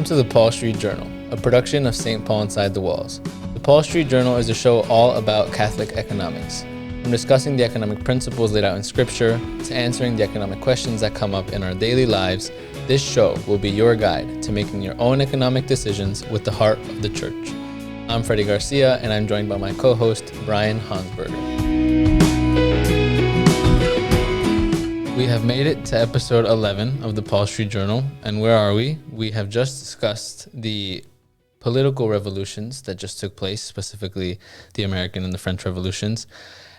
Welcome to the Paul Street Journal, a production of St. Paul Inside the Walls. The Paul Street Journal is a show all about Catholic economics. From discussing the economic principles laid out in Scripture to answering the economic questions that come up in our daily lives, this show will be your guide to making your own economic decisions with the heart of the Church. I'm Freddy Garcia, and I'm joined by my co-host, Brian Honsberger. We have made it to episode 11 of the Paul Street Journal, and where are we? We have just discussed the political revolutions that just took place, specifically the American and the French revolutions,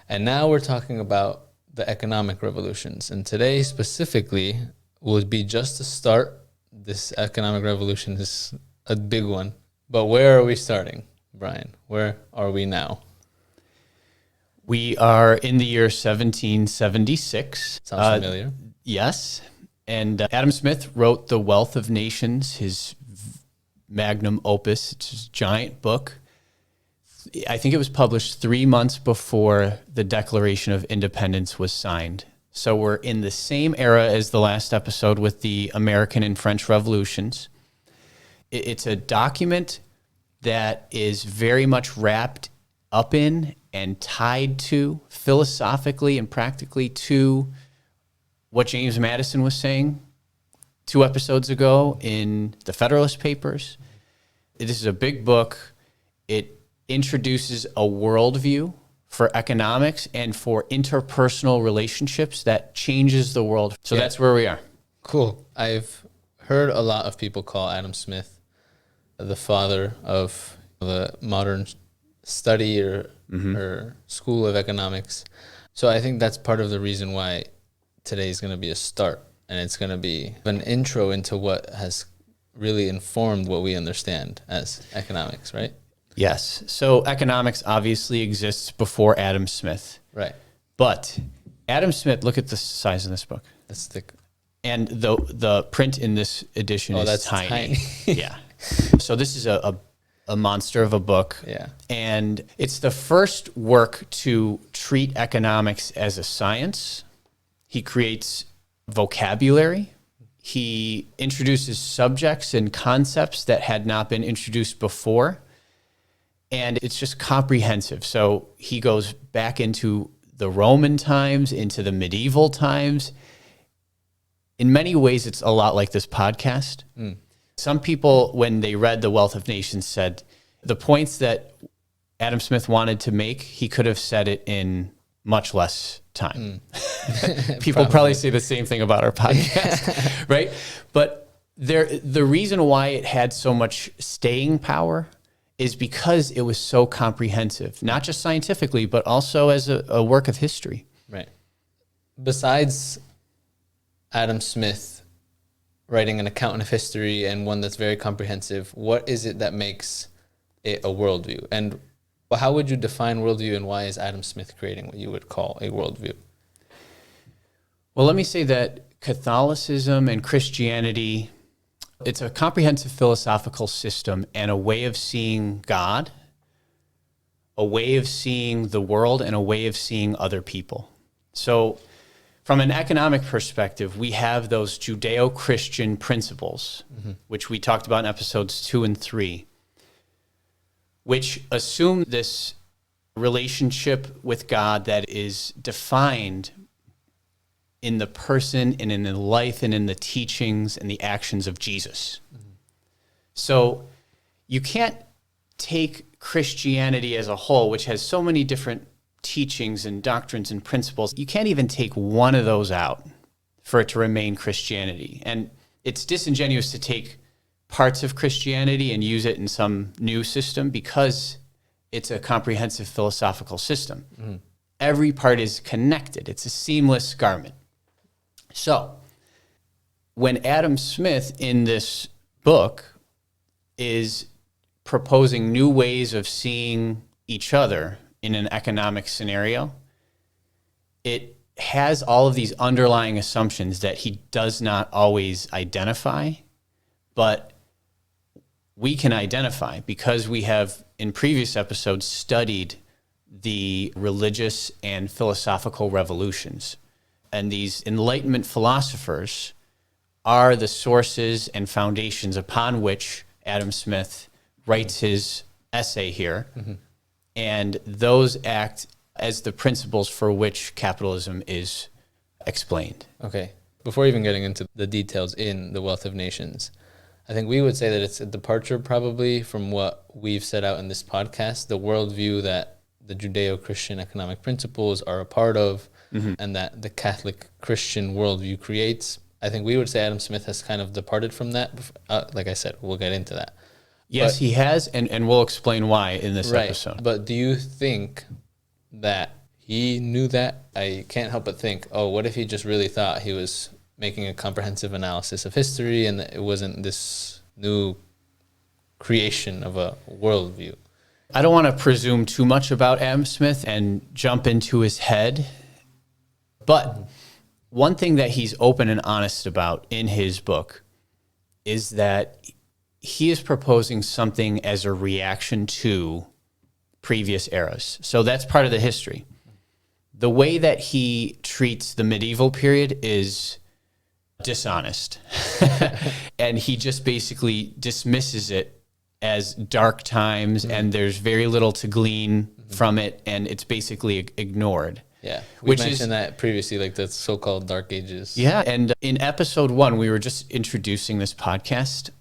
and now we're talking about the economic revolutions. And today specifically will be just to start. This economic revolution is a big one, but where are we starting, Brian? Where are we now? We are in the year 1776. Sounds familiar. Yes. And Adam Smith wrote The Wealth of Nations, his magnum opus. It's his giant book. I think it was published 3 months before the Declaration of Independence was signed. So we're in the same era as the last episode with the American and French revolutions. It's a document that is very much wrapped up in and tied to, philosophically and practically, to what James Madison was saying 2 episodes ago in the Federalist Papers. This is a big book. It introduces a worldview for economics and for interpersonal relationships that changes the world. So that's where we are. Cool. I've heard a lot of people call Adam Smith the father of the modern study or school of economics. So I think that's part of the reason why today is going to be a start, and it's going to be an intro into what has really informed what we understand as economics, right? Yes. So economics obviously exists before Adam Smith. Right. But Adam Smith, look at the size of this book. That's thick. And the print in this edition is that's tiny. Yeah. So this is a monster of a book. Yeah. And it's the first work to treat economics as a science. He creates vocabulary. He introduces subjects and concepts that had not been introduced before. And it's just comprehensive. So he goes back into the Roman times, into the medieval times. In many ways, it's a lot like this podcast. Some people, when they read The Wealth of Nations, said the points that Adam Smith wanted to make, he could have said it in much less time. People probably say the same thing about our podcast, right? But the reason why it had so much staying power is because it was so comprehensive, not just scientifically, but also as a work of history. Right. Besides Adam Smith writing an account of history and one that's very comprehensive, what is it that makes it a worldview? And how would you define worldview, and why is Adam Smith creating what you would call a worldview? Well, let me say that Catholicism and Christianity, it's a comprehensive philosophical system and a way of seeing God, a way of seeing the world, and a way of seeing other people. So from an economic perspective, we have those Judeo-Christian principles, which we talked about in episodes 2 and 3, which assume this relationship with God that is defined in the person and in the life and in the teachings and the actions of Jesus. So you can't take Christianity as a whole, which has so many different teachings and doctrines and principles. You can't even take one of those out for it to remain Christianity. And it's disingenuous to take parts of Christianity and use it in some new system, because it's a comprehensive philosophical system. Every part is connected. It's a seamless garment. So when Adam Smith in this book is proposing new ways of seeing each other in an economic scenario, it has all of these underlying assumptions that he does not always identify, but we can identify because we have, in previous episodes, studied the religious and philosophical revolutions. And these Enlightenment philosophers are the sources and foundations upon which Adam Smith writes his essay here. And those act as the principles for which capitalism is explained. Okay. Before even getting into the details in The Wealth of Nations, I think we would say that it's a departure probably from what we've set out in this podcast, the worldview that the Judeo-Christian economic principles are a part of, and that the Catholic Christian worldview creates. I think we would say Adam Smith has kind of departed from that. Like I said, we'll get into that. Yes, he has, and we'll explain why in this episode. But do you think that he knew that? I can't help but think, what if he just really thought he was making a comprehensive analysis of history and it wasn't this new creation of a worldview? I don't want to presume too much about Adam Smith and jump into his head, but one thing that he's open and honest about in his book is that he is proposing something as a reaction to previous eras. So that's part of the history. The way that he treats the medieval period is dishonest. And he just basically dismisses it as dark times, and there's very little to glean from it, and it's basically ignored. Yeah, we mentioned that previously, like the so-called Dark Ages. Yeah, and in episode 1, we were just introducing this podcast.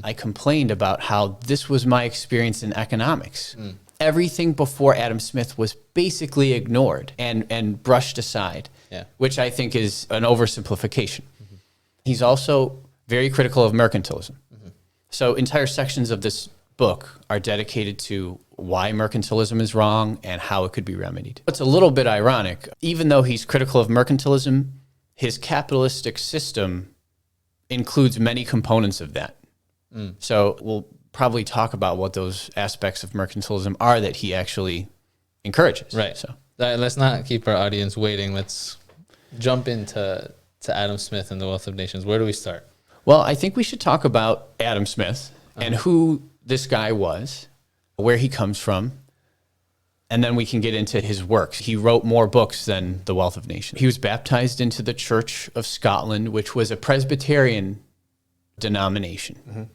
I complained about how this was my experience in economics. Everything before Adam Smith was basically ignored and brushed aside, which I think is an oversimplification. He's also very critical of mercantilism. So entire sections of this book are dedicated to why mercantilism is wrong and how it could be remedied. It's a little bit ironic. Even though he's critical of mercantilism, his capitalistic system includes many components of that. So we'll probably talk about what those aspects of mercantilism are that he actually encourages. Right. So let's not keep our audience waiting. Let's jump into Adam Smith and The Wealth of Nations. Where do we start? Well, I think we should talk about Adam Smith and who this guy was, where he comes from, and then we can get into his works. He wrote more books than The Wealth of Nations. He was baptized into the Church of Scotland, which was a Presbyterian denomination.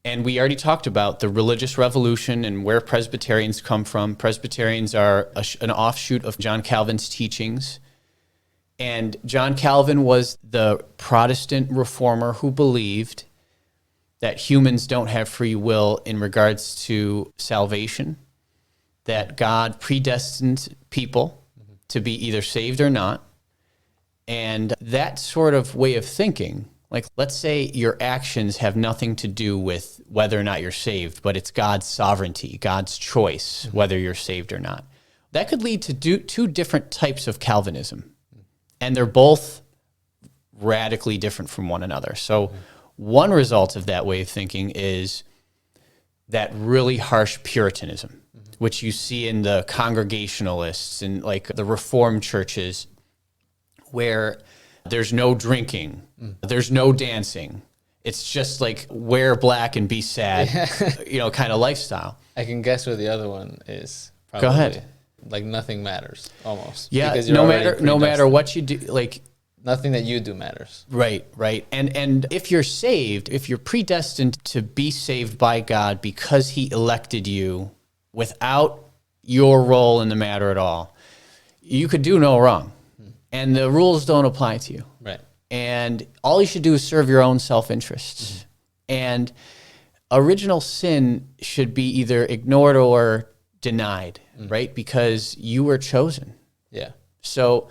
And we already talked about the religious revolution and where Presbyterians come from. Presbyterians are an offshoot of John Calvin's teachings. And John Calvin was the Protestant reformer who believed that humans don't have free will in regards to salvation, that God predestined people to be either saved or not. And that sort of way of thinking, like let's say your actions have nothing to do with whether or not you're saved, but it's God's sovereignty, God's choice, whether you're saved or not. That could lead to two different types of Calvinism. And they're both radically different from one another. So one result of that way of thinking is that really harsh Puritanism, which you see in the Congregationalists and like the Reformed churches, where there's no drinking, there's no dancing. It's just like wear black and be sad, kind of lifestyle. I can guess where the other one is. Probably. Go ahead. Like nothing matters, almost. Yeah, no matter what you do, like nothing that you do matters. Right. And if you're saved, if you're predestined to be saved by God because he elected you without your role in the matter at all, you could do no wrong. And the rules don't apply to you. Right. And all you should do is serve your own self-interests. And original sin should be either ignored or denied, right? Because you were chosen. Yeah. So,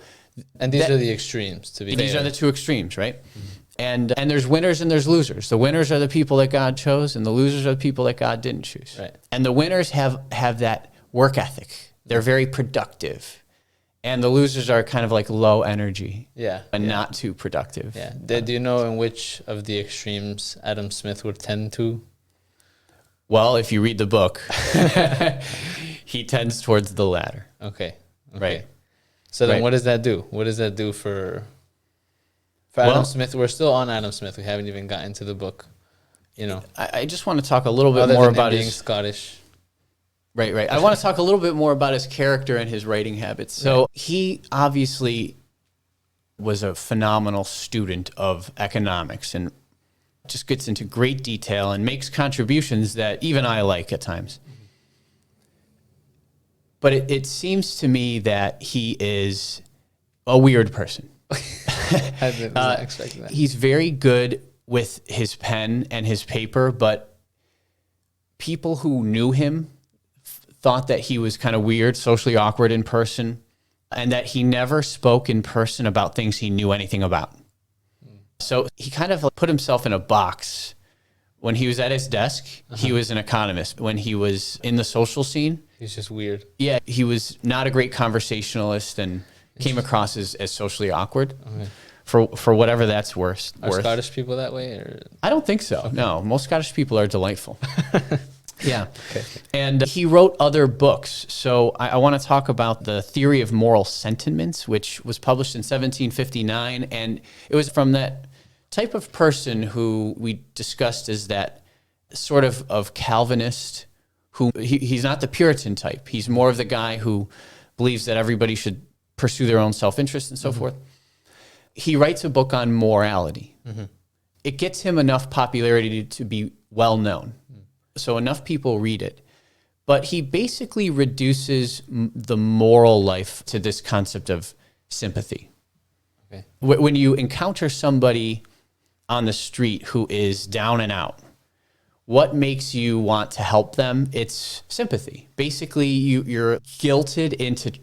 and these are the extremes, to be fair. These are the two extremes, right? And there's winners and there's losers. The winners are the people that God chose, and the losers are the people that God didn't choose. Right. And the winners have that work ethic. They're very productive. And the losers are kind of like low energy. Yeah. And not too productive. Yeah. Do you know in which of the extremes Adam Smith would tend to? Well, if you read the book, he tends towards the latter. Okay. Right. So then what does that do? What does that do for Adam Smith? We're still on Adam Smith. We haven't even gotten to the book. I just want to talk a little bit more about being Scottish. Right. I want to talk a little bit more about his character and his writing habits. So he obviously was a phenomenal student of economics and just gets into great detail and makes contributions that even I like at times. But it seems to me that he is a weird person. I was not expecting that. He's very good with his pen and his paper, but people who knew him thought that he was kind of weird, socially awkward in person, and that he never spoke in person about things he knew anything about. So he kind of put himself in a box. When he was at his desk, he was an economist. When he was in the social scene, He's just weird. yeah, he was not a great conversationalist and came across as socially awkward. Okay. For whatever that's worth. Are Scottish people that way? Or? I don't think so. Okay. No, most Scottish people are delightful. Yeah. Okay. And he wrote other books. So I want to talk about the Theory of Moral Sentiments, which was published in 1759. And it was from that type of person who we discussed as that sort of Calvinist, who he's not the Puritan type. He's more of the guy who believes that everybody should pursue their own self-interest and so forth. He writes a book on morality. It gets him enough popularity to be well known. So enough people read it. But he basically reduces the moral life to this concept of sympathy. Okay. When you encounter somebody on the street who is down and out, what makes you want to help them? It's sympathy. Basically, you're guilted into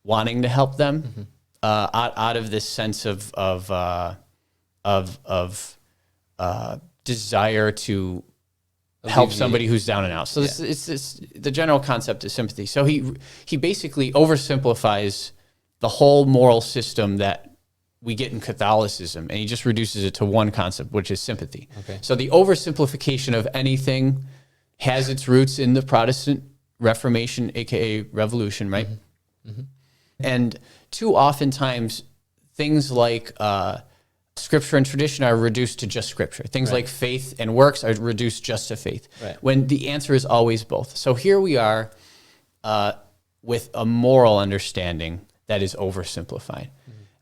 wanting to help them out of this sense of desire to help somebody who's down and out. So it's the general concept is sympathy. So he basically oversimplifies the whole moral system that we get in Catholicism, and he just reduces it to one concept, which is sympathy. Okay. So the oversimplification of anything has its roots in the Protestant Reformation, aka Revolution, right? And too oftentimes things like Scripture and tradition are reduced to just Scripture. Things like faith and works are reduced just to faith, when the answer is always both. So here we are with a moral understanding that is oversimplified.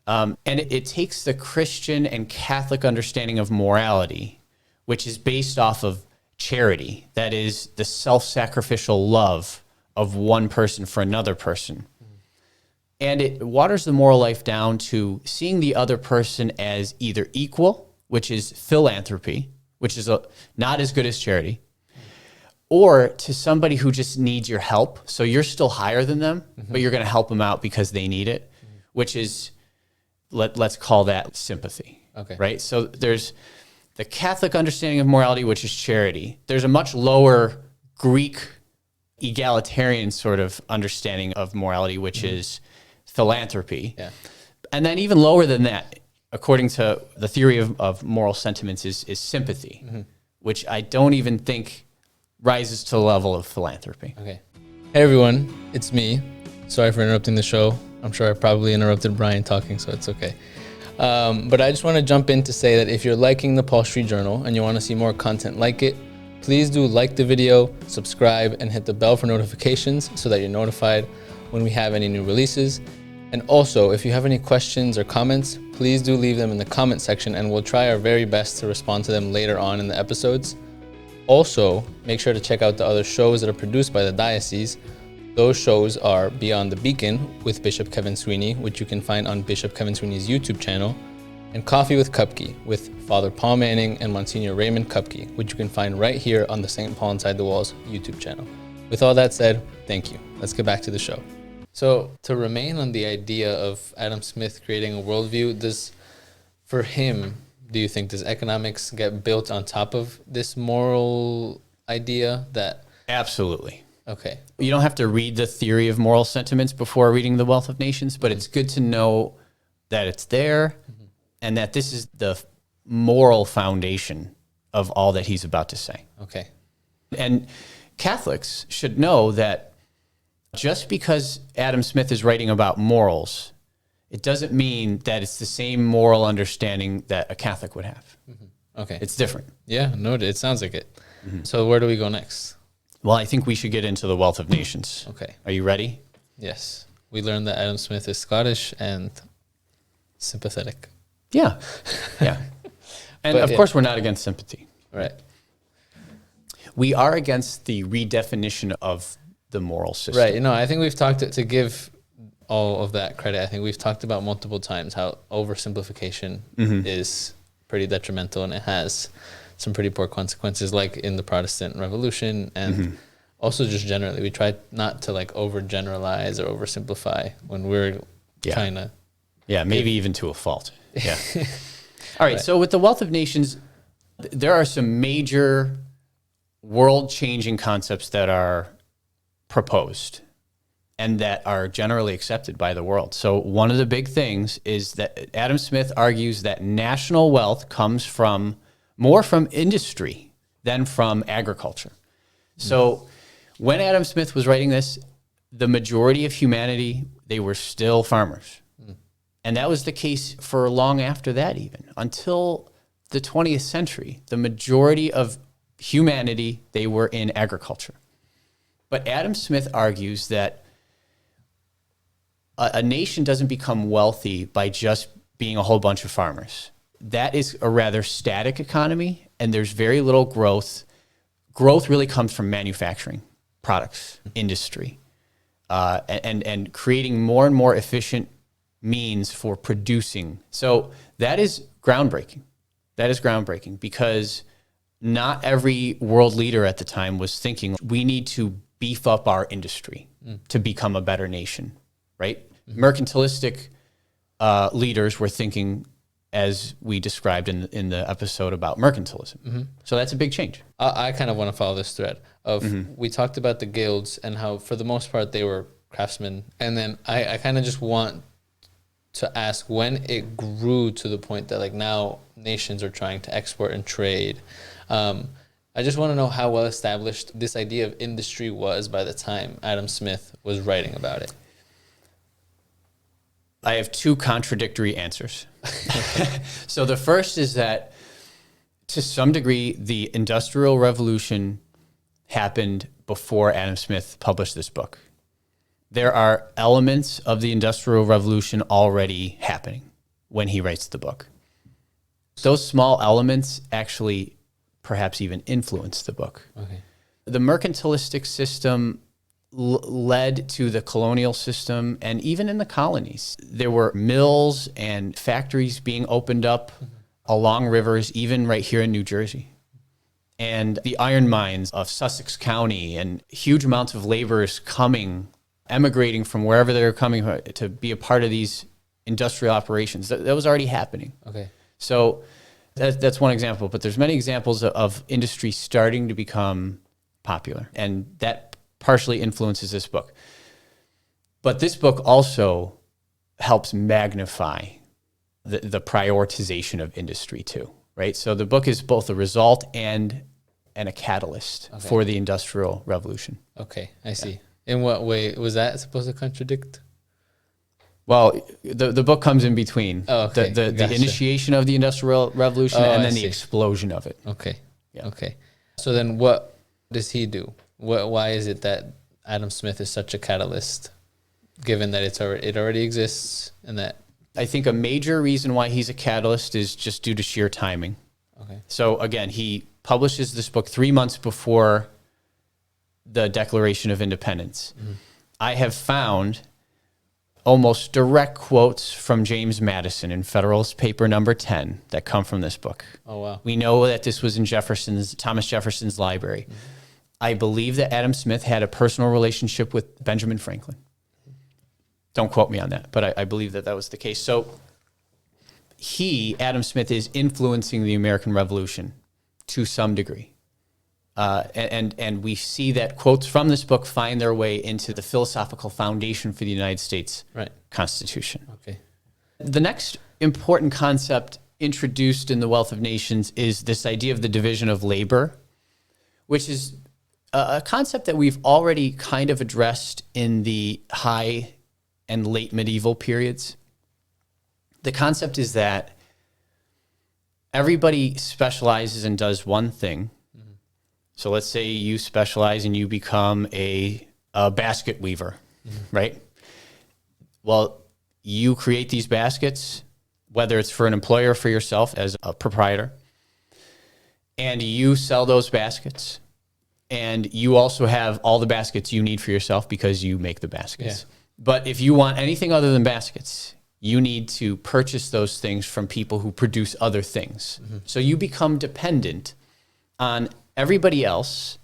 And it takes the Christian and Catholic understanding of morality, which is based off of charity, that is the self-sacrificial love of one person for another person. And it waters the moral life down to seeing the other person as either equal, which is philanthropy, which is not as good as charity, or to somebody who just needs your help. So you're still higher than them, but you're going to help them out because they need it, which is, let's call that sympathy. Okay. Right? So there's the Catholic understanding of morality, which is charity. There's a much lower Greek egalitarian sort of understanding of morality, which is philanthropy. Yeah. And then even lower than that, according to the theory of moral sentiments, is sympathy, which I don't even think rises to the level of philanthropy. Okay. Hey everyone, it's me. Sorry for interrupting the show. I'm sure I probably interrupted Brian talking, so it's okay. But I just want to jump in to say that if you're liking the Paul Street Journal and you want to see more content like it, please do like the video, subscribe, and hit the bell for notifications so that you're notified when we have any new releases. And also, if you have any questions or comments, please do leave them in the comment section and we'll try our very best to respond to them later on in the episodes. Also, make sure to check out the other shows that are produced by the diocese. Those shows are Beyond the Beacon with Bishop Kevin Sweeney, which you can find on Bishop Kevin Sweeney's YouTube channel, and Coffee with Cupkey with Father Paul Manning and Monsignor Raymond Cupkey, which you can find right here on the St. Paul Inside the Walls YouTube channel. With all that said, thank you. Let's get back to the show. So to remain on the idea of Adam Smith creating a worldview, for him, do you think, does economics get built on top of this moral idea that... Absolutely. Okay. You don't have to read the Theory of Moral Sentiments before reading The Wealth of Nations, but it's good to know that it's there and that this is the moral foundation of all that he's about to say. Okay. And Catholics should know that just because Adam Smith is writing about morals, it doesn't mean that it's the same moral understanding that a Catholic would have. Okay. It's different. Yeah, no, it sounds like it. So where do we go next? Well, I think we should get into The Wealth of Nations. Okay. Are you ready? Yes. We learned that Adam Smith is Scottish, and sympathetic. Yeah. Yeah. And But, of course, we're not against sympathy. Right. We are against the redefinition of the moral system. Right. I think we've talked to give all of that credit. I think we've talked about multiple times how oversimplification is pretty detrimental, and it has some pretty poor consequences, like in the Protestant Revolution, and also just generally, we try not to like overgeneralize or oversimplify when we're trying to. Yeah, maybe even to a fault. Yeah. All right. So with the Wealth of Nations, there are some major world-changing concepts that are proposed and that are generally accepted by the world. So one of the big things is that Adam Smith argues that national wealth comes more from industry than from agriculture. So when Adam Smith was writing this, the majority of humanity, they were still farmers. And that was the case for long after that even. Until the 20th century, the majority of humanity, they were in agriculture. But Adam Smith argues that a nation doesn't become wealthy by just being a whole bunch of farmers. That is a rather static economy, and there's very little growth. Growth really comes from manufacturing products, industry, and creating more and more efficient means for producing. So that is groundbreaking. That is groundbreaking because not every world leader at the time was thinking we need to beef up our industry to become a better nation, right? Mercantilistic leaders were thinking as we described in the episode about mercantilism. So that's a big change. I kind of want to follow this thread of we talked about the guilds and how for the most part they were craftsmen. And then I kind of just want to ask when it grew to the point that like now nations are trying to export and trade. I just want to know how well established this idea of industry was by the time Adam Smith was writing about it. I have two contradictory answers. So the first is that to some degree, the Industrial Revolution happened before Adam Smith published this book. There are elements of the Industrial Revolution already happening when he writes the book. Those small elements actually perhaps even influence the book. Okay. The mercantilistic system led to the colonial system, and even in the colonies, there were mills and factories being opened up along rivers, even right here in New Jersey. And the iron mines of Sussex County, and huge amounts of laborers emigrating from wherever they were coming to be a part of these industrial operations. That was already happening. Okay. So that's one example, but there's many examples of industry starting to become popular, and that partially influences this book. But this book also helps magnify the prioritization of industry too, right? So the book is both a result and a catalyst for the Industrial Revolution. Okay, I see. In what way was that supposed to contradict? Well, the book comes in between okay. the initiation of the Industrial Revolution and then the explosion of it. Okay. Yeah. Okay. So then what does he do? Why is it that Adam Smith is such a catalyst, given that it already exists and that... I think a major reason why he's a catalyst is just due to sheer timing. Okay. So again, he publishes this book 3 months before the Declaration of Independence. I have found almost direct quotes from James Madison in Federalist Paper number 10 that come from this book. Oh, wow. We know that this was in Thomas Jefferson's library. I believe that Adam Smith had a personal relationship with Benjamin Franklin. Don't quote me on that, but I believe that was the case. So Adam Smith, is influencing the American Revolution to some degree. And we see that quotes from this book find their way into the philosophical foundation for the United States Constitution. Okay. The next important concept introduced in the Wealth of Nations is this idea of the division of labor, which is a concept that we've already kind of addressed in the high and late medieval periods. The concept is that everybody specializes and does one thing. So let's say you specialize and you become a basket weaver, right? Well, you create these baskets, whether it's for an employer or for yourself as a proprietor, and you sell those baskets, and you also have all the baskets you need for yourself because you make the baskets. Yeah. But if you want anything other than baskets, you need to purchase those things from people who produce other things. Mm-hmm. So you become dependent on everybody else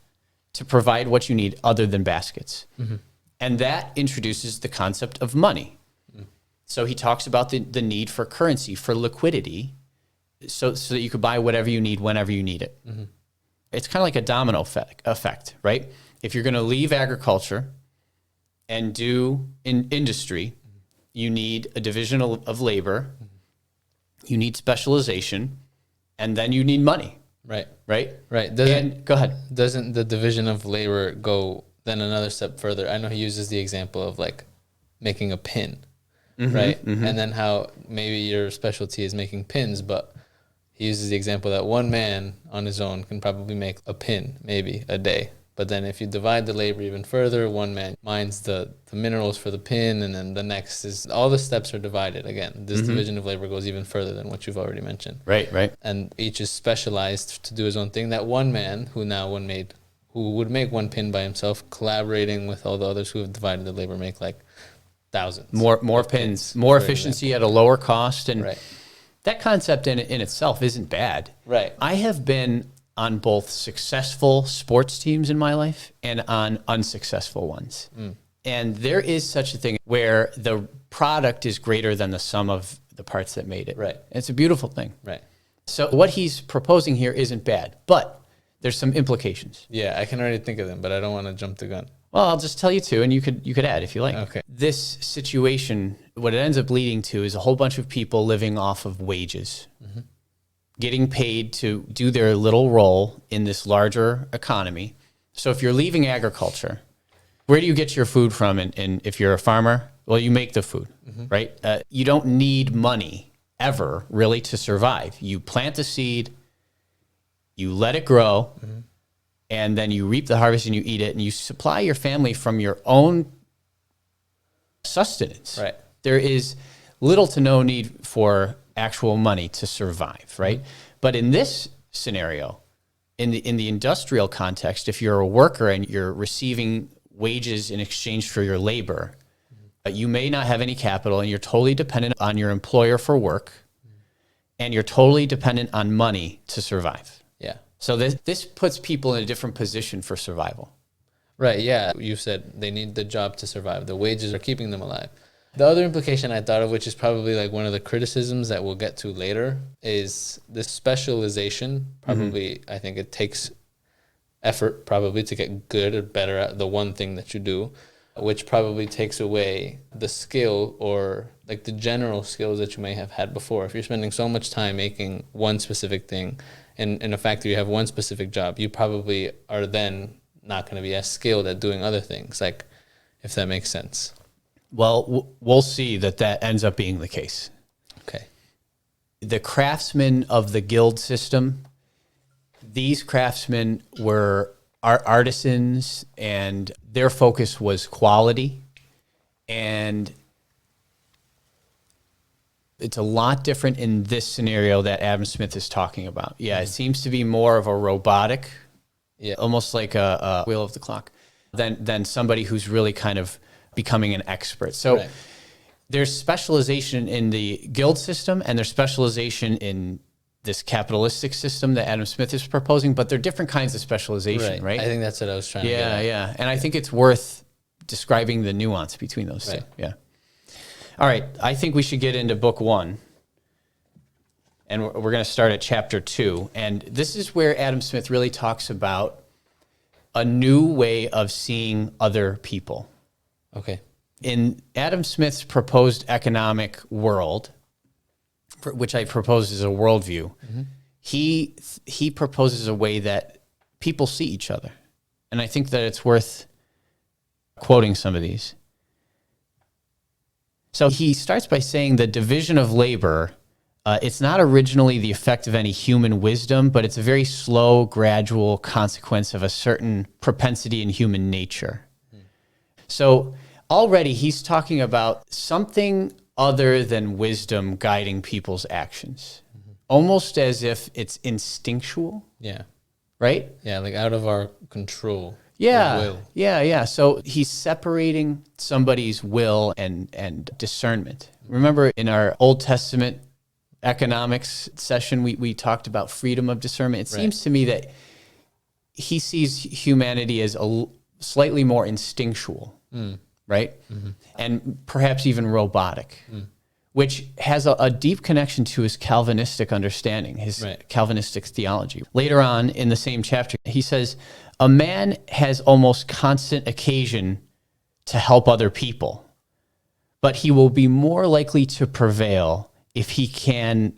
to provide what you need other than baskets. Mm-hmm. And that introduces the concept of money. Mm-hmm. So he talks about the need for currency, for liquidity, so that you could buy whatever you need whenever you need it. Mm-hmm. It's kind of like a domino effect, right? If you're going to leave agriculture and do in industry, you need a division of labor, you need specialization, and then you need money. Right. Go ahead. Doesn't the division of labor go then another step further? I know he uses the example of like making a pin, mm-hmm, right? Mm-hmm. And then how maybe your specialty is making pins, but he uses the example that one man on his own can probably make a pin maybe a day. But then if you divide the labor even further, one man mines the minerals for the pin, and then the next is all the steps are divided. Again, this mm-hmm. division of labor goes even further than what you've already mentioned. Right. And each is specialized to do his own thing. That one man who would make one pin by himself, collaborating with all the others who have divided the labor, make like thousands. More pins, more efficiency at a lower cost. And that concept in itself isn't bad. Right. I have been on both successful sports teams in my life and on unsuccessful ones. Mm. And there is such a thing where the product is greater than the sum of the parts that made it. Right. And it's a beautiful thing. Right. So what he's proposing here isn't bad, but there's some implications. Yeah, I can already think of them, but I don't want to jump the gun. Well, I'll just tell you two, and you could add if you like. Okay. This situation, what it ends up leading to is a whole bunch of people living off of wages. Mm-hmm. Getting paid to do their little role in this larger economy. So if you're leaving agriculture, where do you get your food from? And if you're a farmer, well, you make the food, mm-hmm. right? You don't need money ever really to survive. You plant the seed, you let it grow, mm-hmm. and then you reap the harvest and you eat it, and you supply your family from your own sustenance. Right. There is little to no need for actual money to survive, right? Mm-hmm. But in this scenario, in the industrial context, if you're a worker and you're receiving wages in exchange for your labor, mm-hmm. You may not have any capital, and you're totally dependent on your employer for work, mm-hmm. and you're totally dependent on money to survive. Yeah. So this puts people in a different position for survival. Right, yeah. You said they need the job to survive. The wages are keeping them alive. The other implication I thought of, which is probably like one of the criticisms that we'll get to later, is this specialization. Probably, mm-hmm. I think it takes effort probably to get good or better at the one thing that you do, which probably takes away the skill or like the general skills that you may have had before. If you're spending so much time making one specific thing, and in a factory you have one specific job, you probably are then not going to be as skilled at doing other things, like if that makes sense. Well, we'll see that ends up being the case. Okay. The craftsmen of the guild system, these craftsmen were artisans, and their focus was quality. And it's a lot different in this scenario that Adam Smith is talking about. Yeah, it seems to be more of a robotic, almost like a wheel of the clock, than somebody who's really kind of becoming an expert. So there's specialization in the guild system, and there's specialization in this capitalistic system that Adam Smith is proposing, but they're different kinds of specialization, right? I think that's what I was trying to get at. Yeah. And I think it's worth describing the nuance between those two. Yeah. All right. I think we should get into book 1. And we're going to start at chapter 2. And this is where Adam Smith really talks about a new way of seeing other people. Okay. In Adam Smith's proposed economic world, which I propose as a worldview, mm-hmm. he proposes a way that people see each other. And I think that it's worth quoting some of these. So he starts by saying the division of labor, it's not originally the effect of any human wisdom, but it's a very slow, gradual consequence of a certain propensity in human nature. So already he's talking about something other than wisdom guiding people's actions, almost as if it's instinctual. Yeah. Right? Yeah, like out of our control. Yeah. Will. Yeah. So he's separating somebody's will and discernment. Remember in our Old Testament economics session, we talked about freedom of discernment. It seems to me that he sees humanity as slightly more instinctual, right? And perhaps even robotic, which has a deep connection to his Calvinistic understanding, his Calvinistic theology. Later on in the same chapter, he says, a man has almost constant occasion to help other people, but he will be more likely to prevail if he can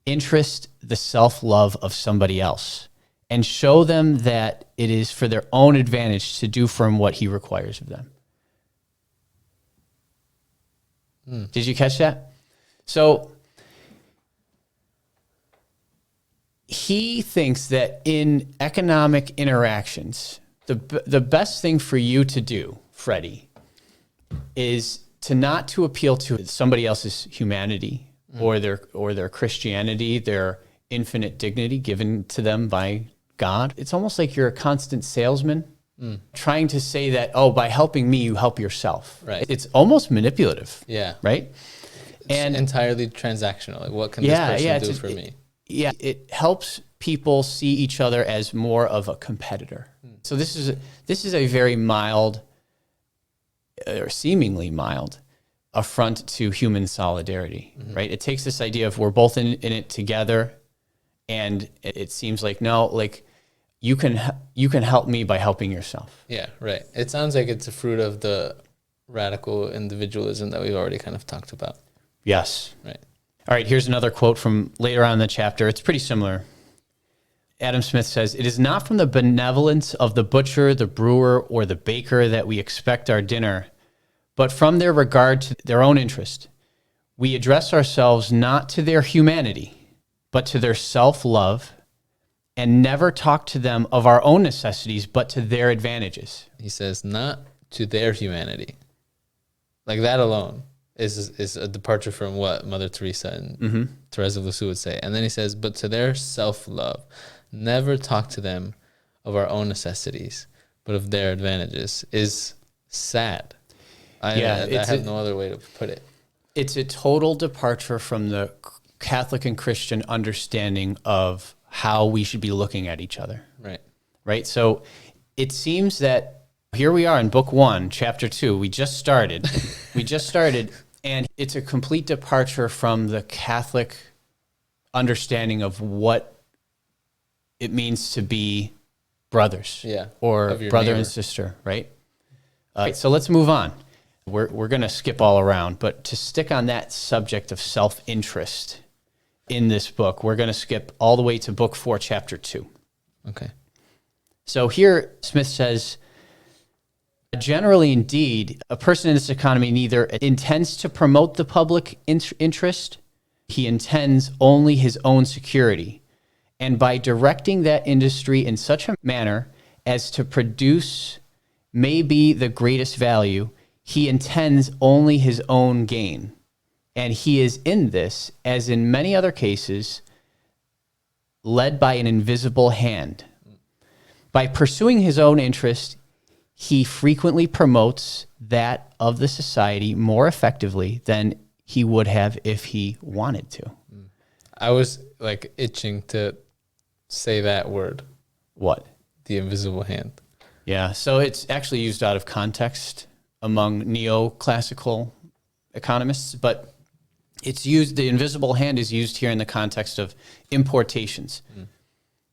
interest the self-love of somebody else and show them that it is for their own advantage to do for him what he requires of them. Did you catch that? So he thinks that in economic interactions, the best thing for you to do, Freddy, is to not to appeal to somebody else's humanity or their Christianity, their infinite dignity given to them by God. It's almost like you're a constant salesman trying to say that, oh, by helping me, you help yourself. Right. It's almost manipulative. Yeah. Right? And entirely transactional. Like, what can this person do for me? It helps people see each other as more of a competitor. So this is a very mild, or seemingly mild, affront to human solidarity, right? It takes this idea of we're both in it together, and it seems like, no, like you can help me by helping yourself. Yeah, right. It sounds like it's a fruit of the radical individualism that we've already kind of talked about. Yes. Right. All right, here's another quote from later on in the chapter. It's pretty similar. Adam Smith says, "It is not from the benevolence of the butcher, the brewer, or the baker that we expect our dinner, but from their regard to their own interest. We address ourselves not to their humanity, but to their self-love, and never talk to them of our own necessities, but to their advantages." He says, not to their humanity. Like, that alone is a departure from what Mother Teresa and Teresa of Lisieux would say. And then he says, but to their self-love. Never talk to them of our own necessities, but of their advantages, is sad. I have no other way to put it. It's a total departure from the Catholic and Christian understanding of how we should be looking at each other. Right. Right? So it seems that here we are in book 1, chapter 2. We just started. And it's a complete departure from the Catholic understanding of what it means to be brothers, or brother neighbor and sister, right? So let's move on. We're going to skip all around, but to stick on that subject of self-interest in this book, we're going to skip all the way to book 4, chapter 2. Okay. So here Smith says, generally, indeed, a person in this economy neither intends to promote the public interest, he intends only his own security. And by directing that industry in such a manner as to produce maybe the greatest value, he intends only his own gain. And he is in this, as in many other cases, led by an invisible hand. By pursuing his own interest, he frequently promotes that of the society more effectively than he would have if he wanted to. I was like itching to say that word. What? The invisible hand. Yeah, so it's actually used out of context among neoclassical economists, but it's used, the invisible hand is used here in the context of importations.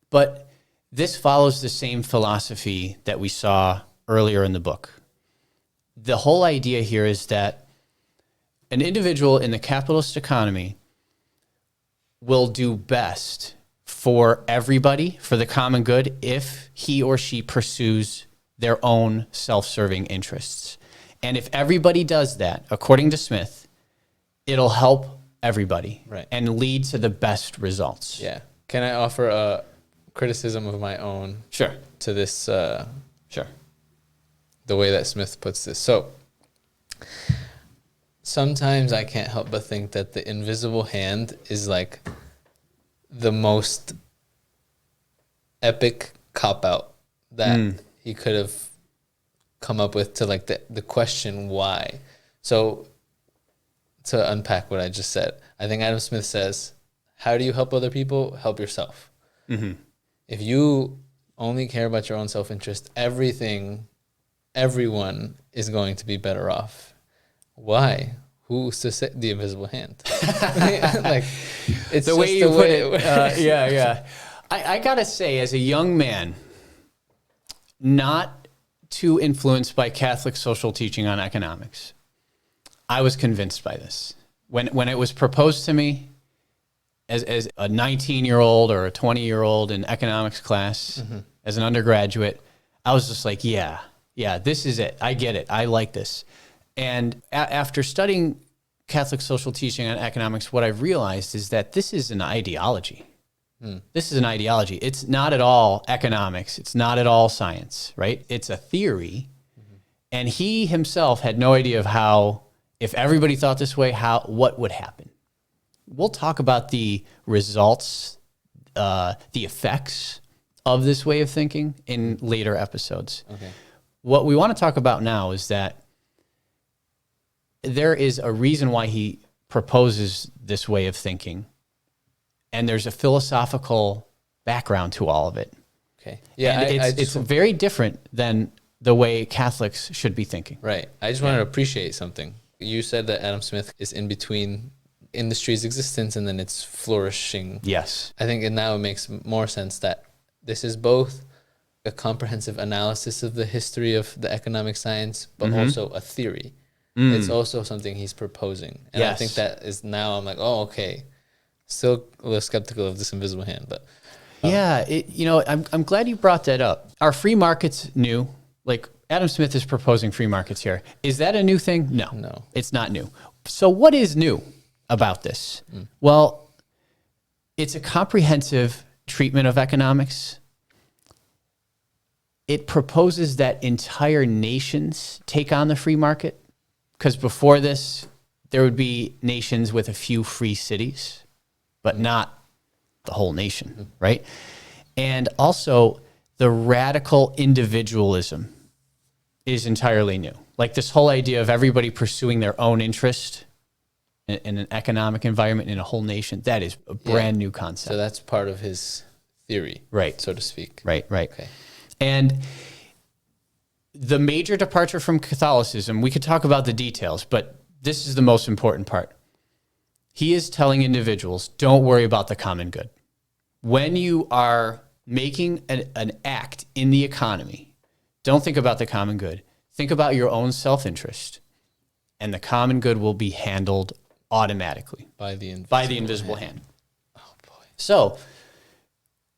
But this follows the same philosophy that we saw earlier in the book. The whole idea here is that an individual in the capitalist economy will do best for everybody, for the common good, if he or she pursues their own self-serving interests. And if everybody does that, according to Smith, it'll help everybody and lead to the best results. Yeah. Can I offer a criticism of my own? Sure. To this, sure. The way that Smith puts this. So, sometimes I can't help but think that the invisible hand is like the most epic cop-out that he could have come up with to like the question why. So to unpack what I just said, I think Adam Smith says, how do you help other people? Help yourself. Mm-hmm. If you only care about your own self-interest, everyone is going to be better off. Why? Who's to say the invisible hand? Like, it's the way you put it. Yeah. I gotta say, as a young man, not too influenced by Catholic social teaching on economics, I was convinced by this. When it was proposed to me as a 19-year-old or a 20-year-old in economics class, as an undergraduate, I was just like, yeah, this is it. I get it. I like this. And after studying Catholic social teaching on economics, what I've realized is that this is an ideology. This is an ideology. It's not at all economics. It's not at all science, right? It's a theory. And he himself had no idea of how, if everybody thought this way, what would happen. We'll talk about the results, the effects of this way of thinking in later episodes. Okay. What we want to talk about now is that there is a reason why he proposes this way of thinking, and there's a philosophical background to all of it. Okay. Yeah, and it's very different than the way Catholics should be thinking. Right. I just wanted to appreciate something. You said that Adam Smith is in between industry's existence and then its flourishing. Yes. I think now it makes more sense that this is both a comprehensive analysis of the history of the economic science, but also a theory. It's also something he's proposing. And I think that is now, I'm like, oh, okay. Still a little skeptical of this invisible hand, but yeah, I'm glad you brought that up. Are free markets new? Like Adam Smith is proposing free markets here. Is that a new thing? No, it's not new. So what is new about this? Well, it's a comprehensive treatment of economics. It proposes that entire nations take on the free market, because before this, there would be nations with a few free cities, but not the whole nation, right? And also, the radical individualism is entirely new. Like this whole idea of everybody pursuing their own interest in an economic environment in a whole nation, that is a brand new concept. So that's part of his theory, right? So to speak. Right. Okay. And the major departure from Catholicism, we could talk about the details, but this is the most important part. He is telling individuals, don't worry about the common good. When you are making an act in the economy, don't think about the common good. Think about your own self-interest, and the common good will be handled automatically by the invisible hand. Oh, boy. So,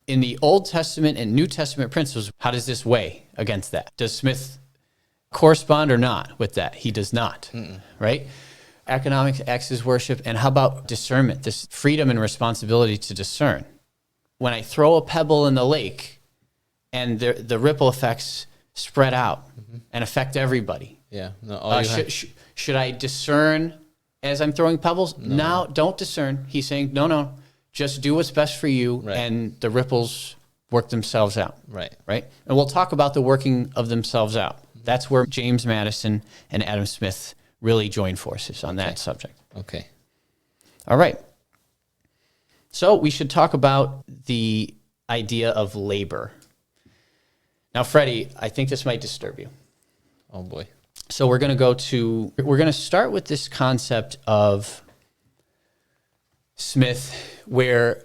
in the Old Testament and New Testament principles, how does this weigh against that? Does Smith correspond or not with that? He does not, right? Economics acts as worship. And how about discernment, this freedom and responsibility to discern? When I throw a pebble in the lake and the ripple effects spread out and affect everybody. Yeah. Should I discern as I'm throwing pebbles? No, don't discern. He's saying, no, just do what's best for you, and the ripples work themselves out. Right. And we'll talk about the working of themselves out. That's where James Madison and Adam Smith really join forces on that subject. Okay. All right. So we should talk about the idea of labor. Now, Freddy, I think this might disturb you. Oh, boy. So we're going to start with this concept of Smith, where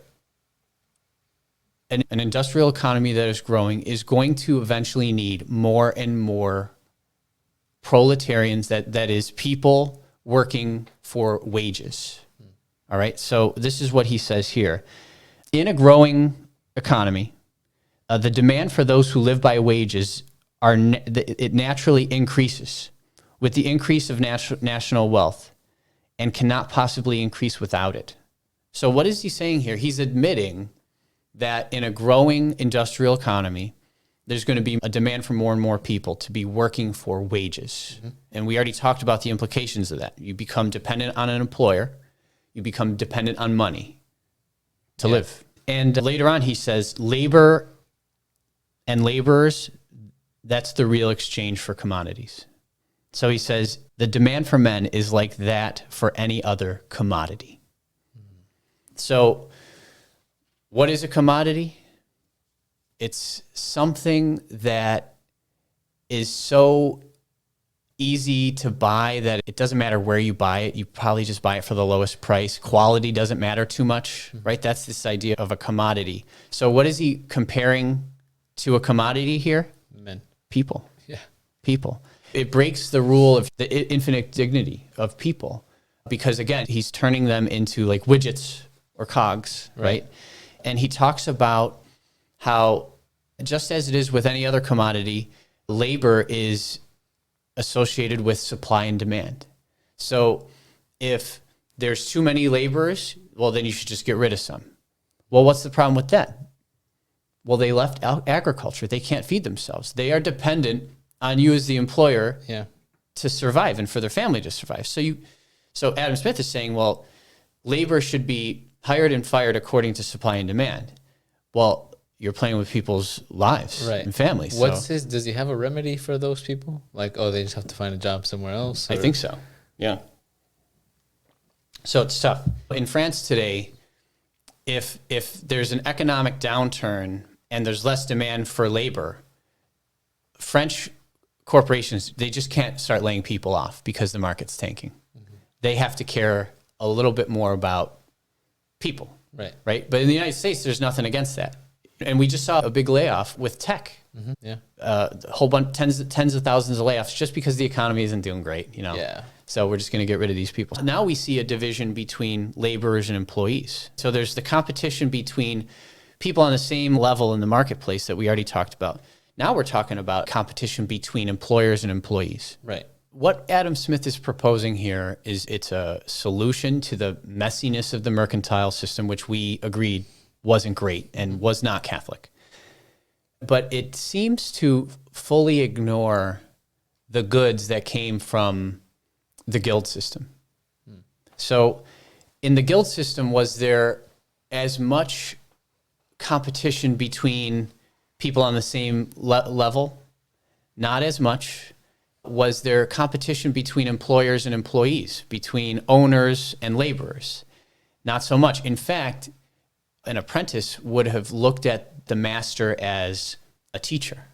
an industrial economy that is growing is going to eventually need more and more proletarians, that is people working for wages. All right. So this is what he says here. In a growing economy, the demand for those who live by wages it naturally increases with the increase of national wealth and cannot possibly increase without it. So what is he saying here? He's admitting that in a growing industrial economy, there's going to be a demand for more and more people to be working for wages. And we already talked about the implications of that. You become dependent on an employer. You become dependent on money to live. And later on, he says, labor and laborers, that's the real exchange for commodities. So he says, the demand for men is like that for any other commodity. So what is a commodity? It's something that is so easy to buy that it doesn't matter where you buy it. You probably just buy it for the lowest price. Quality doesn't matter too much, right? That's this idea of a commodity. So what is he comparing to a commodity here? Men. People. Yeah. People. It breaks the rule of the infinite dignity of people because, again, he's turning them into like widgets or cogs, right? And he talks about how, just as it is with any other commodity, labor is associated with supply and demand. So if there's too many laborers, well, then you should just get rid of some. Well, what's the problem with that? Well, they left agriculture. They can't feed themselves. They are dependent on you as the employer to survive and for their family to survive. So Adam Smith is saying, well, labor should be hired and fired according to supply and demand. Well, you're playing with people's lives and families. Does he have a remedy for those people? Like, oh, they just have to find a job somewhere else? I think so. Yeah. So it's tough. In France today, if there's an economic downturn and there's less demand for labor, French corporations, they just can't start laying people off because the market's tanking. They have to care a little bit more about people. Right. But in the United States, there's nothing against that. And we just saw a big layoff with tech. A whole bunch, tens of thousands of layoffs just because the economy isn't doing great, So we're just going to get rid of these people. Now we see a division between laborers and employees. So there's the competition between people on the same level in the marketplace that we already talked about. Now we're talking about competition between employers and employees. Right. What Adam Smith is proposing here is it's a solution to the messiness of the mercantile system, which we agreed wasn't great and was not Catholic. But it seems to fully ignore the goods that came from the guild system. So in the guild system, was there as much competition between people on the same level? Not as much. Was there competition between employers and employees, between owners and laborers? Not so much. In fact, an apprentice would have looked at the master as a teacher,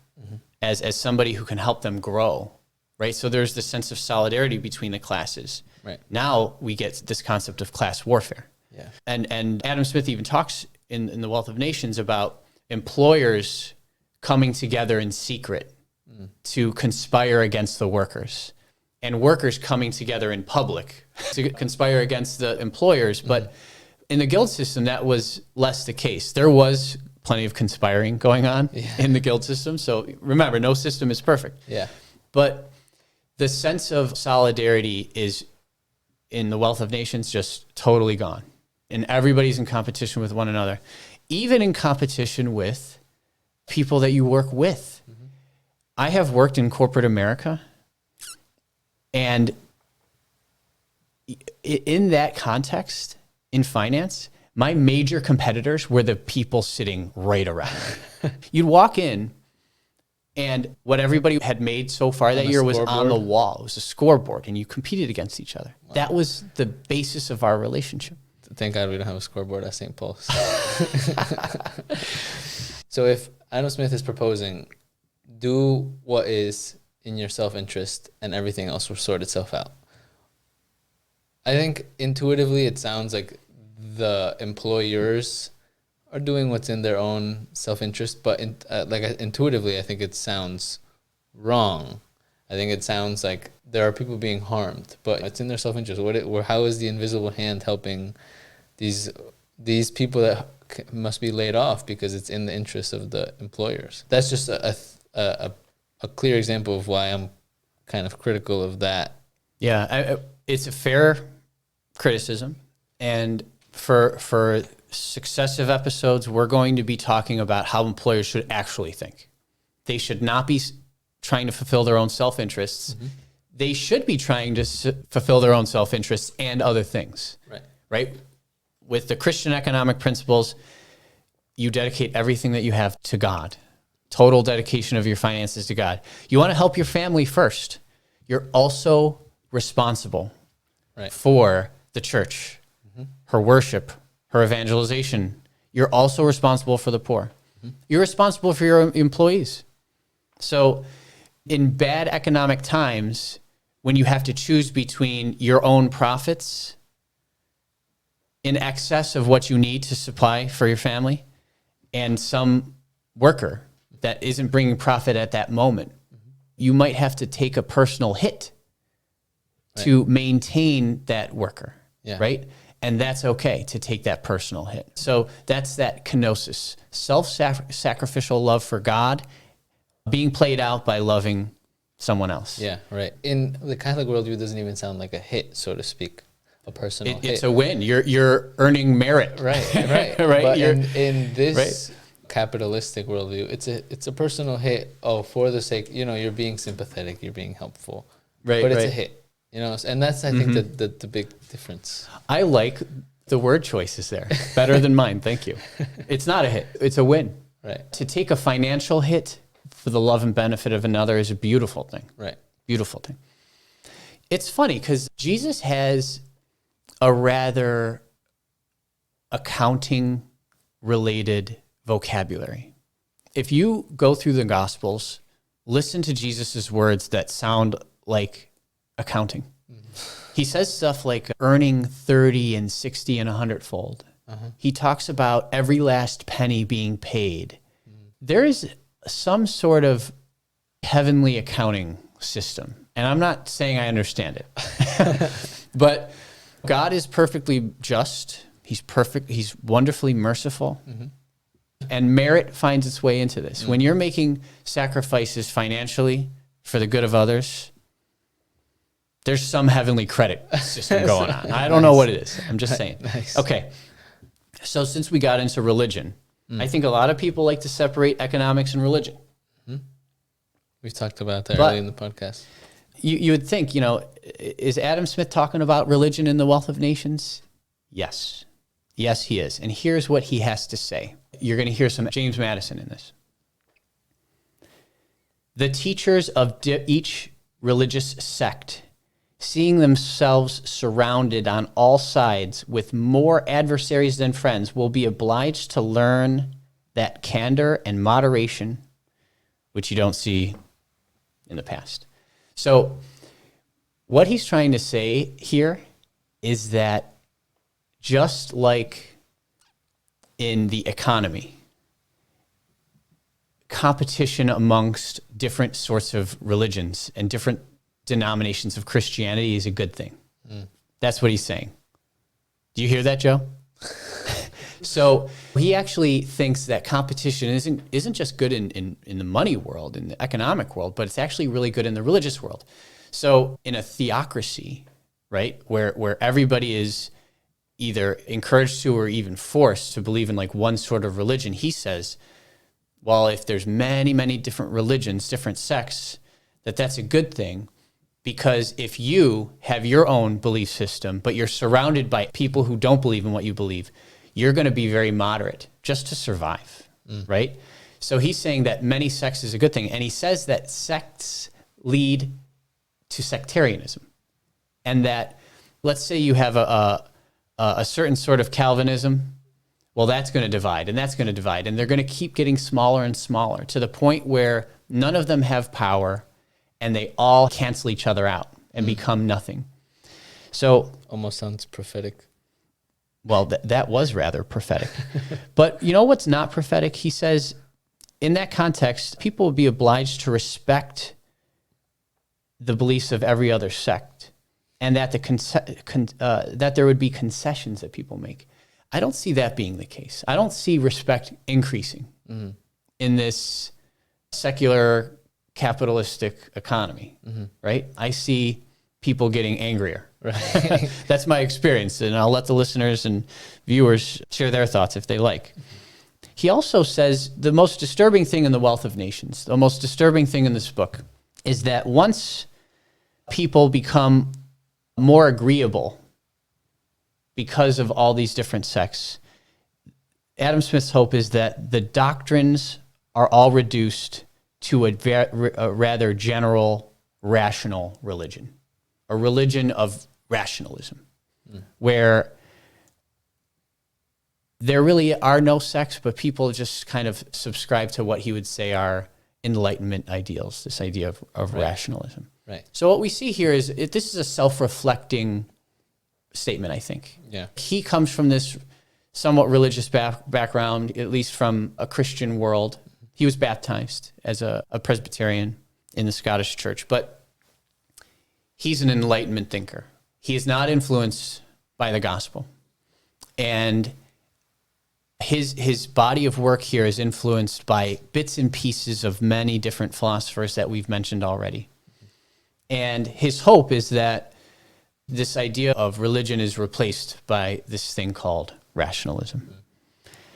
as somebody who can help them grow, right? So there's this sense of solidarity between the classes. Right. Now we get this concept of class warfare. Yeah. And Adam Smith even talks in The Wealth of Nations about employers coming together in secret to conspire against the workers, and workers coming together in public to conspire against the employers. But in the guild system, that was less the case. There was plenty of conspiring going on in the guild system. So remember, no system is perfect. Yeah. But the sense of solidarity is, in The Wealth of Nations, just totally gone. And everybody's in competition with one another, even in competition with people that you work with. I have worked in corporate America, and in that context, in finance, my major competitors were the people sitting right around me. You'd walk in, and what everybody had made so far that year was on the wall. It was a scoreboard, and you competed against each other. Wow. That was the basis of our relationship. Thank God we don't have a scoreboard at St. Paul's. So if Adam Smith is proposing, do what is in your self-interest and everything else will sort itself out, I think intuitively it sounds like the employers are doing what's in their own self-interest, but intuitively I think it sounds wrong. I think it sounds like there are people being harmed, but it's in their self-interest. How is the invisible hand helping these people that must be laid off because it's in the interest of the employers? That's just a clear example of why I'm kind of critical of that. Yeah, it's a fair criticism, and for successive episodes, we're going to be talking about how employers should actually think. They should not be trying to fulfill their own self-interests. They should be trying to fulfill their own self-interests and other things. Right? With the Christian economic principles, you dedicate everything that you have to God. Total dedication of your finances to God. You want to help your family first. You're also responsible for the church, her worship, her evangelization. You're also responsible for the poor. You're responsible for your employees. So in bad economic times, when you have to choose between your own profits in excess of what you need to supply for your family and some worker that isn't bringing profit at that moment, you might have to take a personal hit to maintain that worker, right? And that's okay to take that personal hit. So that's that kenosis, self-sacrificial love for God being played out by loving someone else. Yeah, right. In the Catholic worldview, it doesn't even sound like a hit, so to speak, a personal hit. It's a win. You're earning merit. Right. right. But in this capitalistic worldview, it's a personal hit. Oh, for the sake, you're being sympathetic, you're being helpful. Right. But it's a hit. And that's I think the big difference. I like the word choices there. Better than mine. Thank you. It's not a hit. It's a win. Right. To take a financial hit for the love and benefit of another is a beautiful thing. Right. Beautiful thing. It's funny because Jesus has a rather accounting related vocabulary. If you go through the Gospels, listen to Jesus's words that sound like accounting. He says stuff like earning 30 and 60 and 100-fold. He talks about every last penny being paid. There is some sort of heavenly accounting system. And I'm not saying I understand it. But God is perfectly just. He's perfect. He's wonderfully merciful. And merit finds its way into this. When you're making sacrifices financially for the good of others, there's some heavenly credit system going on. I don't know what it is. I'm just saying. Okay. So since we got into religion, I think a lot of people like to separate economics and religion. We've talked about that earlier in the podcast. You would think, is Adam Smith talking about religion and the wealth of nations? Yes. Yes, he is. And here's what he has to say. You're going to hear some James Madison in this. The teachers of each religious sect, seeing themselves surrounded on all sides with more adversaries than friends, will be obliged to learn that candor and moderation, which you don't see in the past. So what he's trying to say here is that just like in the economy, competition amongst different sorts of religions and different denominations of Christianity is a good thing. That's what he's saying. Do you hear that, Joe? So he actually thinks that competition isn't just good in the money world, in the economic world, but it's actually really good in the religious world. So in a theocracy, right, where everybody is either encouraged to or even forced to believe in like one sort of religion, he says, well, if there's many, many different religions, different sects, that's a good thing. Because if you have your own belief system, but you're surrounded by people who don't believe in what you believe, you're going to be very moderate just to survive, right? So he's saying that many sects is a good thing. And he says that sects lead to sectarianism. And that, let's say you have a certain sort of Calvinism, well, that's going to divide, and that's going to divide. And they're going to keep getting smaller and smaller to the point where none of them have power, and they all cancel each other out and become nothing. So almost sounds prophetic. Well, that was rather prophetic. But you know what's not prophetic? He says, in that context, people will be obliged to respect the beliefs of every other sect, and that that there would be concessions that people make. I don't see that being the case. I don't see respect increasing in this secular capitalistic economy, right? I see people getting angrier. Right. That's my experience, and I'll let the listeners and viewers share their thoughts if they like. He also says the most disturbing thing in The Wealth of Nations, the most disturbing thing in this book, is that once people become more agreeable because of all these different sects, Adam Smith's hope is that the doctrines are all reduced to a rather general, rational religion, a religion of rationalism, where there really are no sects, but people just kind of subscribe to what he would say are Enlightenment ideals, this idea of rationalism. Right. So what we see here is this is a self-reflecting statement, I think. Yeah. He comes from this somewhat religious background, at least from a Christian world. He was baptized as a Presbyterian in the Scottish Church, but he's an Enlightenment thinker. He is not influenced by the gospel. And his body of work here is influenced by bits and pieces of many different philosophers that we've mentioned already. And his hope is that this idea of religion is replaced by this thing called rationalism.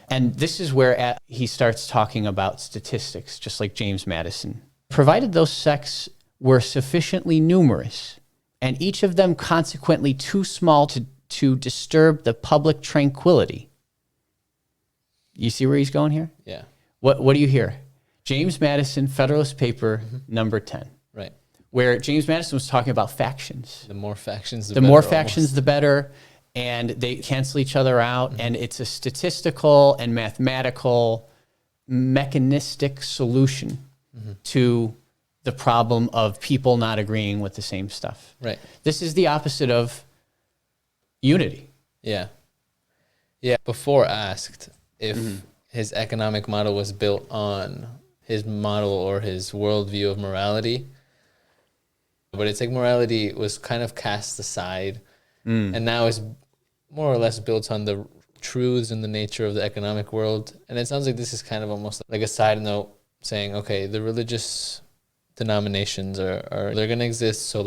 And this is where he starts talking about statistics, just like James Madison. Provided those sects were sufficiently numerous, and each of them consequently too small to disturb the public tranquility. You see where he's going here? Yeah. What do you hear? James Madison, Federalist Paper, number 10. Right. Where James Madison was talking about factions. The more factions, the The better. more factions, the better. And they cancel each other out. And it's a statistical and mathematical, mechanistic solution to the problem of people not agreeing with the same stuff. Right. This is the opposite of unity. Yeah. Yeah. Before asked if his economic model was built on his model or his worldview of morality, but it's like morality was kind of cast aside and now is more or less built on the truths and the nature of the economic world. And it sounds like this is kind of almost like a side note saying, okay, the religious denominations are they're going to exist, so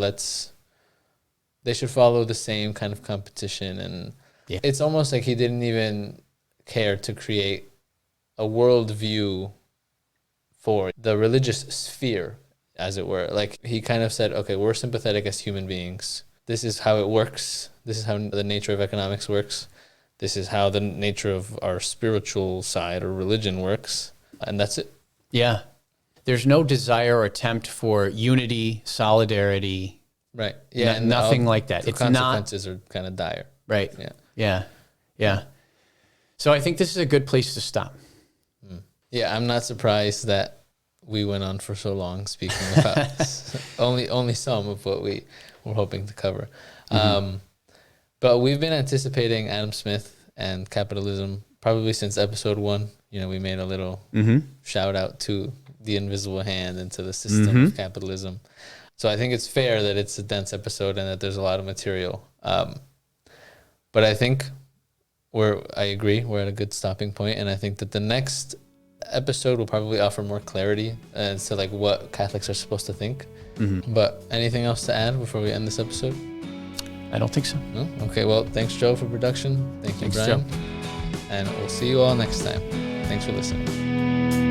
they should follow the same kind of competition. And it's almost like he didn't even care to create a worldview for the religious sphere, as it were. Like he kind of said, okay, we're sympathetic as human beings. This is how it works. This is how the nature of economics works. This is how the nature of our spiritual side or religion works. And that's it. Yeah. There's no desire or attempt for unity, solidarity. Right. Yeah. And nothing like that. The It's consequences are kind of dire. Right. Yeah. Yeah. Yeah. So I think this is a good place to stop. Yeah. I'm not surprised that we went on for so long speaking about only some of what we were hoping to cover. But we've been anticipating Adam Smith and capitalism probably since episode 1. You know, we made a little shout out to the invisible hand and to the system of capitalism. So I think it's fair that it's a dense episode and that there's a lot of material. But I think I agree, we're at a good stopping point, and I think that the next episode will probably offer more clarity as to like what Catholics are supposed to think. But anything else to add before we end this episode? I don't think so. No? Okay, well, thanks, Joe, for production. Thank you, Thanks, Brian. Joe. And we'll see you all next time. Thanks for listening.